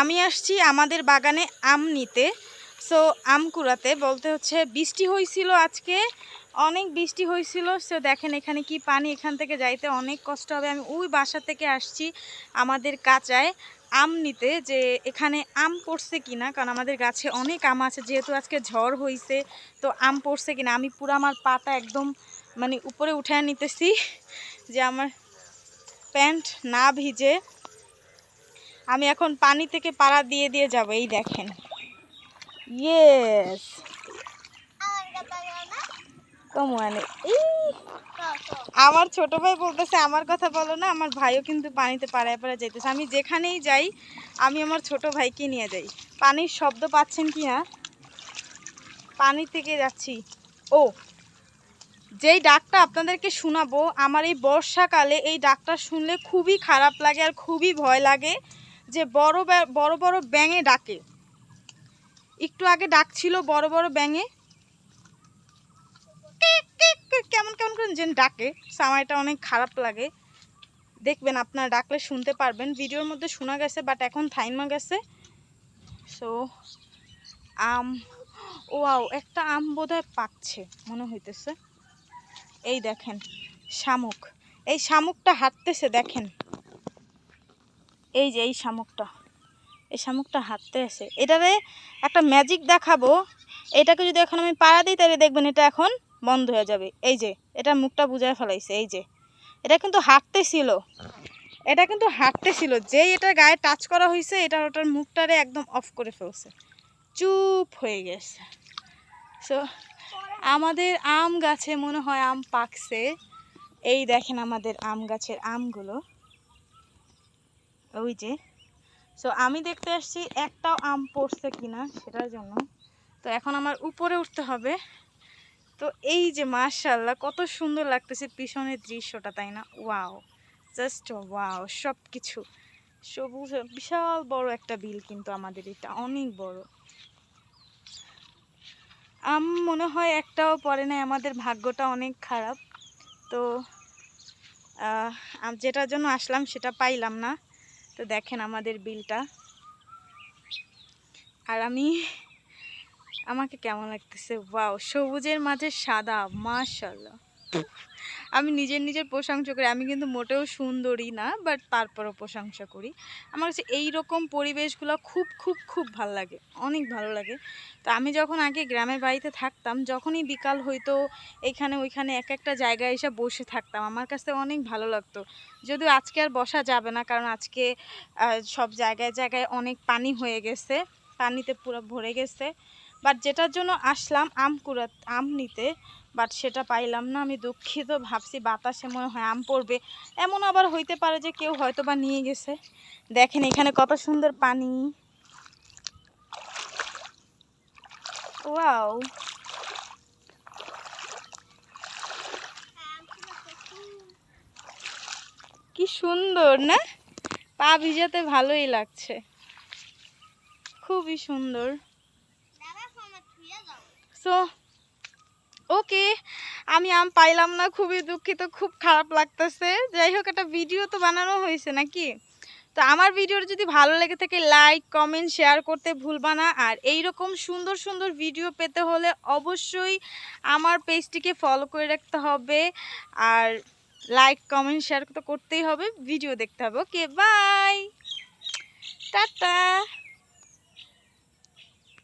আমি আসছি আমাদের বাগানে আম নিতে। সো আম কুড়াতে বলতে হচ্ছে বৃষ্টি হয়েছিল আজকে, অনেক বৃষ্টি হয়েছিল। সো দেখেন এখানে কি পানি, এখান থেকে যাইতে অনেক কষ্ট হবে। আমি ওই বাসা থেকে আসছি আমাদের কাঁচায় আম নিতে, যে এখানে আম পড়ছে কিনা, কারণ আমাদের গাছে অনেক আম আছে, যেহেতু আজকে ঝড় হয়েছে তো আম পড়ছে কিনা। আমি পুরো আমার পাটা একদম মানে উপরে উঠায় নিতেছি যে আমার প্যান্ট না ভিজে। আমি এখন পানি থেকে পাড়া দিয়ে দিয়ে যাব। এই দেখেন, ইয়েস কমোয়ানে। আমার ছোট ভাই বলতেছে আমার কথা বলো না, আমার ভাইও কিন্তু পানিতে পাড়ায় পাড়ায় যাইতেছে। আমি যেখানেই যাই আমি আমার ছোট ভাইকে নিয়ে যাই। পানির শব্দ পাচ্ছেন কি না? পানি থেকে যাচ্ছি। ও, যেই ডাকটা আপনাদেরকে শোনাবো, আমার এই বর্ষাকালে এই ডাকটা শুনলে খুবই খারাপ লাগে আর খুবই ভয় লাগে, যে বড় বড় বড় ব্যাঙে ডাকে। একটু আগে ডাকছিল বড় বড় ব্যাঙে, কেমন কেমন করে যেন ডাকে। সময়টা অনেক খারাপ লাগে। দেখবেন আপনারা ডাকলে শুনতে পারবেন। ভিডিওর মধ্যে শোনা গেছে বাট এখন থাইমা গেছে। সো আম, ওয়াও, একটা আম বোধহয় পাকছে মনে হইতেছে। এই দেখেন শামুক, এই শামুকটা হাঁটতেছে দেখেন, এই যে এই শামুকটা, এই শামুকটা হাঁটতে আসে। এটারে একটা ম্যাজিক দেখাবো। এটাকে যদি এখন আমি পাড়া দিই তাহলে দেখবেন এটা এখন বন্ধ হয়ে যাবে। এই যে এটা মুখটা বুঝায় ফেলাইছে। এই যে এটা কিন্তু হাঁটতেছিল, এটা কিন্তু হাঁটতেছিল, যেই এটা গায়ে টাচ করা হয়েছে এটা ওটার মুখটারে একদম অফ করে ফেলছে, চুপ হয়ে গেছে। সো আমাদের আম গাছে মনে হয় আম পাকছে। এই দেখেন আমাদের আম গাছের আমগুলো, ওই যে। সো আমি দেখতে আসছি একটাও আম পড়ছে কিনা সেটার জন্য। তো এখন আমার উপরে উঠতে হবে। তো এই যে মাশাআল্লাহ কত সুন্দর লাগতেছে পিছনের দৃশ্যটা, তাই না? Wow, just wow. সব কিছু সবুজ, বিশাল বড় একটা বিল, কিন্তু আমাদের এটা অনেক বড়। আম মনে হয় একটাও পড়ে নাই, আমাদের ভাগ্যটা অনেক খারাপ। তো যেটার জন্য আসলাম সেটা পাইলাম না। তো দেখেন আমাদের বিলটা। আর আমাকে কেমন লাগতেছে, ওয়াও, সবুজের মাঝে সাদা, মাশাআল্লাহ। আমি নিজের প্রশংসা করি। আমি কিন্তু মোটেও সুন্দরী না, বাট তারপরও প্রশংসা করি। আমার কাছে এইরকম পরিবেশগুলো খুব খুব খুব ভালো লাগে, অনেক ভালো লাগে। তো আমি যখন আগে গ্রামের বাড়িতে থাকতাম, যখনই বিকাল হইতো এইখানে ওইখানে এক একটা জায়গায় এসে বসে থাকতাম, আমার কাছে অনেক ভালো লাগতো। যদিও আজকে আর বসা যাবে না, কারণ আজকে সব জায়গায় জায়গায় অনেক পানি হয়ে গেছে, পানিতে পুরো ভরে গেছে। বাট যেটার জন্য আসলাম আম নিতে, বাট সেটা পাইলাম না। আমি দুঃখিত, ভাবছি বাতাসে মনে হয় আম পড়বে। এমন আবার হইতে পারে যে কেউ হয়তো বা নিয়ে গেছে। দেখেন এখানে কত সুন্দর পানি, ওয়াও। কি সুন্দর না, পা ভিজাতে ভালোই লাগছে, খুবই সুন্দর। সো ওকে, আমি আম পাইলাম না, খুবই দুঃখিত, খুব খারাপ লাগতেছে। যাই হোক, একটা ভিডিও তো বানানো হয়েছে নাকি। তো আমার ভিডিওটা যদি ভালো লেগে থাকে লাইক কমেন্ট শেয়ার করতে ভুলবা না। আর এই রকম সুন্দর সুন্দর ভিডিও পেতে হলে অবশ্যই আমার পেজটিকে ফলো করে রাখতে হবে। আর লাইক কমেন্ট শেয়ার তো করতেই হবে, ভিডিও দেখতে হবে। ওকে, বাই, টাটা।